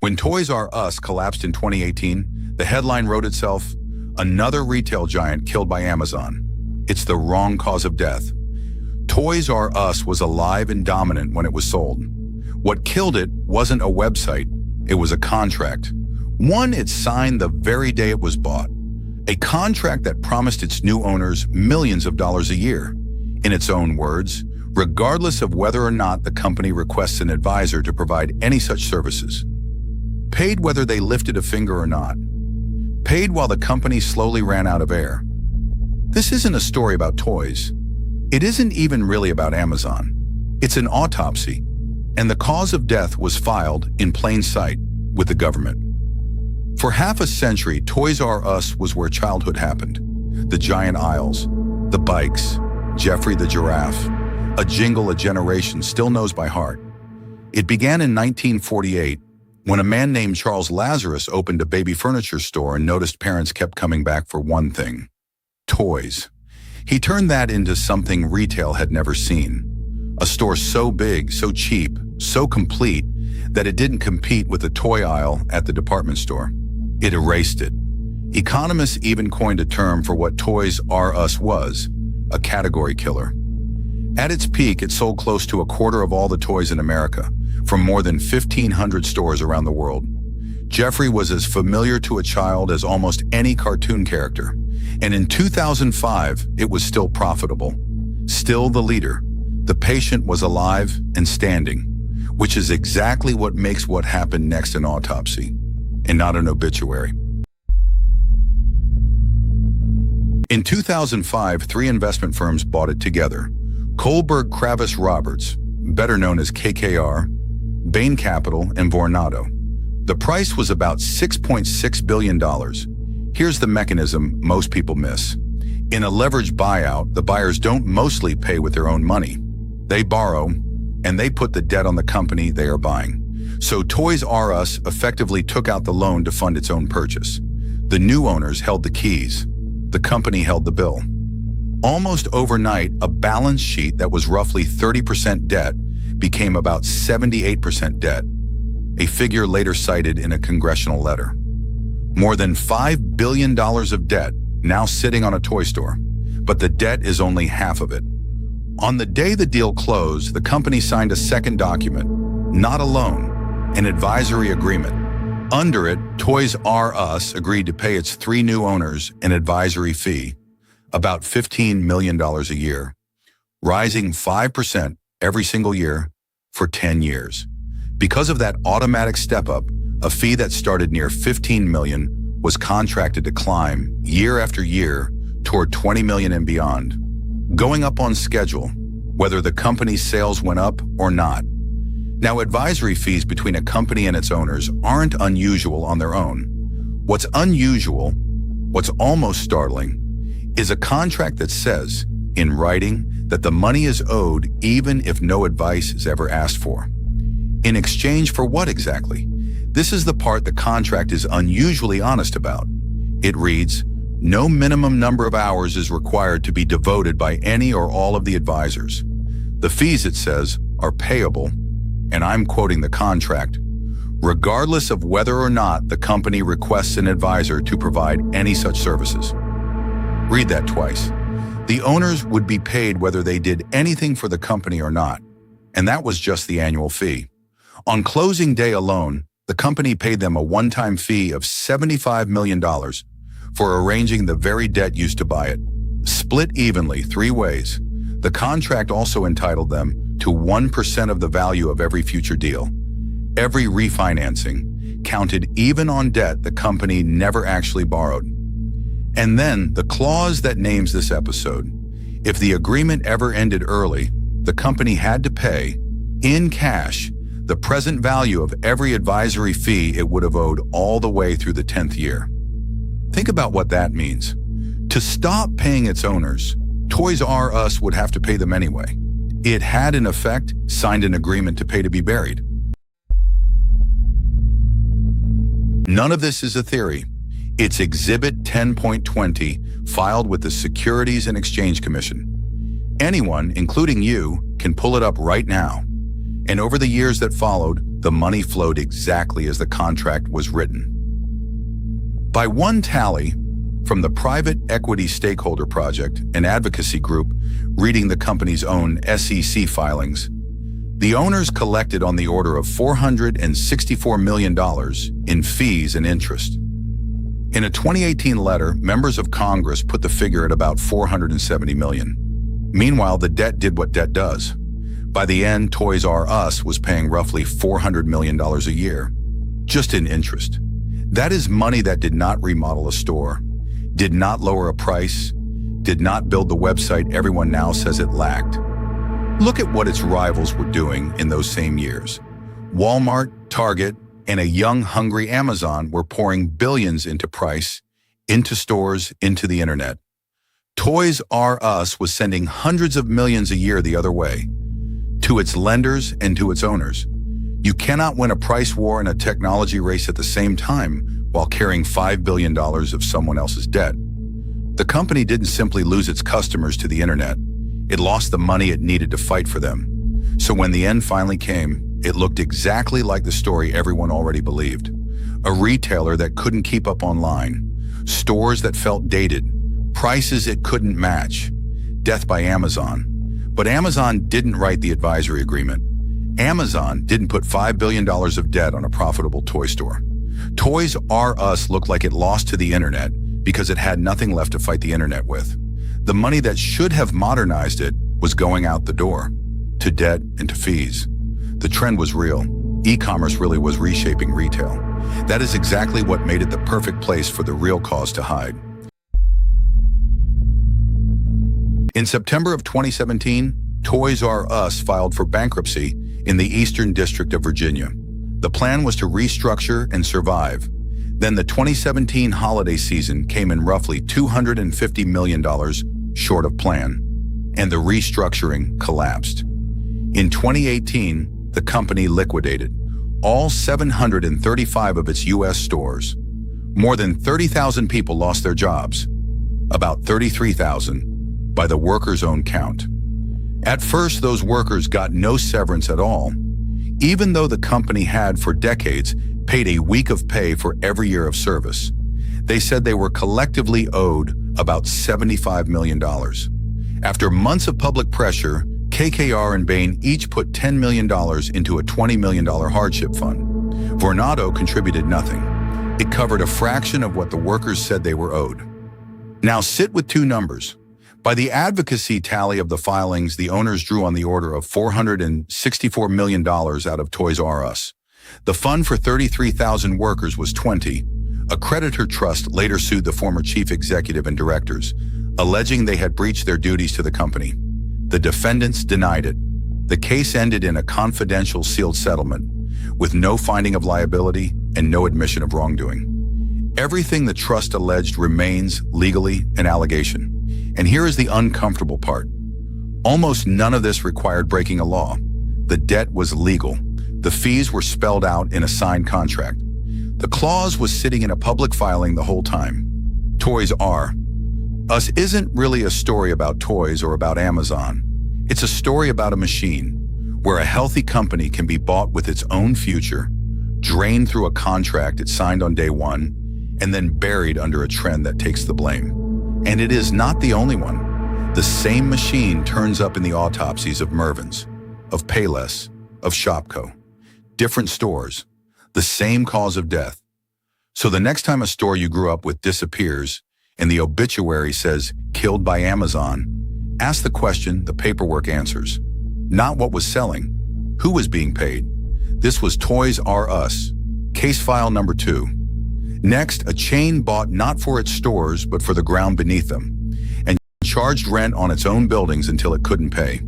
When Toys R Us collapsed in 2018, the headline wrote itself, "Another retail giant killed by Amazon. It's the wrong cause of death." Toys R Us was alive and dominant when it was sold. What killed it wasn't a website, it was a contract. One it signed the very day it was bought. A contract that promised its new owners millions of dollars a year. In its own words, regardless of whether or not the company requests an advisor to provide any such services. Paid whether they lifted a finger or not. Paid while the company slowly ran out of air. This isn't a story about toys. It isn't even really about Amazon. It's an autopsy, and the cause of death was filed in plain sight with the government. For half a century, Toys R Us was where childhood happened. The giant aisles, the bikes, Geoffrey the giraffe, a jingle a generation still knows by heart. It began in 1948 when a man named Charles Lazarus opened a baby furniture store and noticed parents kept coming back for one thing: toys. He turned that into something retail had never seen. A store so big, so cheap, so complete that it didn't compete with the toy aisle at the department store. It erased it. Economists even coined a term for what Toys R Us was: a category killer. At its peak, it sold close to a quarter of all the toys in America, from more than 1,500 stores around the world. Geoffrey was as familiar to a child as almost any cartoon character, and in 2005, it was still profitable. Still the leader. The patient was alive and standing, which is exactly what makes what happened next an autopsy, and not an obituary. In 2005, 3 investment firms bought it together. Kohlberg Kravis Roberts, better known as KKR, Bain Capital, and Vornado. The price was about $6.6 billion. Here's the mechanism most people miss. In a leveraged buyout, the buyers don't mostly pay with their own money. They borrow, and they put the debt on the company they are buying. So Toys R Us effectively took out the loan to fund its own purchase. The new owners held the keys. The company held the bill. Almost overnight, a balance sheet that was roughly 30% debt became about 78% debt, a figure later cited in a congressional letter. More than $5 billion of debt now sitting on a toy store, but the debt is only half of it. On the day the deal closed, the company signed a second document, not a loan, an advisory agreement. Under it, Toys R Us agreed to pay its 3 new owners an advisory fee, about $15 million a year, rising 5% every single year for 10 years. Because of that automatic step-up, a fee that started near $15 million was contracted to climb year after year toward $20 million and beyond, going up on schedule, whether the company's sales went up or not. Now, advisory fees between a company and its owners aren't unusual on their own. What's unusual, what's almost startling, is a contract that says, in writing, that the money is owed even if no advice is ever asked for. In exchange for what exactly? This is the part the contract is unusually honest about. It reads, no minimum number of hours is required to be devoted by any or all of the advisors. The fees, it says, are payable, and I'm quoting the contract, regardless of whether or not the company requests an advisor to provide any such services. Read that twice. The owners would be paid whether they did anything for the company or not, and that was just the annual fee. On closing day alone, the company paid them a one-time fee of $75 million for arranging the very debt used to buy it, split evenly 3 ways. The contract also entitled them to 1% of the value of every future deal. Every refinancing counted even on debt the company never actually borrowed. And then the clause that names this episode: if the agreement ever ended early, the company had to pay, in cash, the present value of every advisory fee it would have owed all the way through the 10th year. Think about what that means. To stop paying its owners, Toys R Us would have to pay them anyway. It had, in effect, signed an agreement to pay to be buried. None of this is a theory. It's Exhibit 10.20, filed with the Securities and Exchange Commission. Anyone, including you, can pull it up right now. And over the years that followed, The money flowed exactly as the contract was written. By one tally from the Private Equity Stakeholder Project, an advocacy group reading the company's own SEC filings, the owners collected on the order of $464 million in fees and interest. In a 2018 letter, members of Congress put the figure at about $470 million. Meanwhile, the debt did what debt does. By the end, Toys R Us was paying roughly $400 million a year, just in interest. That is money that did not remodel a store, did not lower a price, did not build the website everyone now says it lacked. Look at what its rivals were doing in those same years. Walmart, Target, and a young, hungry Amazon were pouring billions into price, into stores, into the internet. Toys R Us was sending hundreds of millions a year the other way, to its lenders and to its owners. You cannot win a price war and a technology race at the same time while carrying $5 billion of someone else's debt. The company didn't simply lose its customers to the internet. It lost the money it needed to fight for them. So when the end finally came, it looked exactly like the story everyone already believed. A retailer that couldn't keep up online, stores that felt dated, prices it couldn't match, death by Amazon. But Amazon didn't write the advisory agreement. Amazon didn't put $5 billion of debt on a profitable toy store. Toys R Us looked like it lost to the internet because it had nothing left to fight the internet with. The money that should have modernized it was going out the door, to debt and to fees. The trend was real. E-commerce really was reshaping retail. That is exactly what made it the perfect place for the real cause to hide. In September of 2017, Toys R Us filed for bankruptcy in the Eastern District of Virginia. The plan was to restructure and survive. Then the 2017 holiday season came in roughly $250 million short of plan, and the restructuring collapsed. In 2018, the company liquidated all 735 of its U.S. stores. More than 30,000 people lost their jobs, about 33,000 by the workers' own count. At first, those workers got no severance at all, even though the company had, for decades, paid a week of pay for every year of service. They said they were collectively owed about $75 million. After months of public pressure, KKR and Bain each put $10 million into a $20 million hardship fund. Vornado contributed nothing. It covered a fraction of what the workers said they were owed. Now sit with two numbers. By the advocacy tally of the filings, the owners drew on the order of $464 million out of Toys R Us. The fund for 33,000 workers was 20. A creditor trust later sued the former chief executive and directors, alleging they had breached their duties to the company. The defendants denied it. The case ended in a confidential sealed settlement, with no finding of liability and no admission of wrongdoing. Everything the trust alleged remains legally an allegation. And here is the uncomfortable part. Almost none of this required breaking a law. The debt was legal. The fees were spelled out in a signed contract. The clause was sitting in a public filing the whole time. Toys R Us isn't really a story about toys or about Amazon. It's a story about a machine, where a healthy company can be bought with its own future, drained through a contract it signed on day one, and then buried under a trend that takes the blame. And it is not the only one. The same machine turns up in the autopsies of Mervyn's, of Payless, of Shopko. Different stores, the same cause of death. So the next time a store you grew up with disappears and the obituary says killed by Amazon, ask the question the paperwork answers. Not what was selling, who was being paid. This was Toys R Us, case file number 2. Next, a chain bought not for its stores, but for the ground beneath them, and charged rent on its own buildings until it couldn't pay.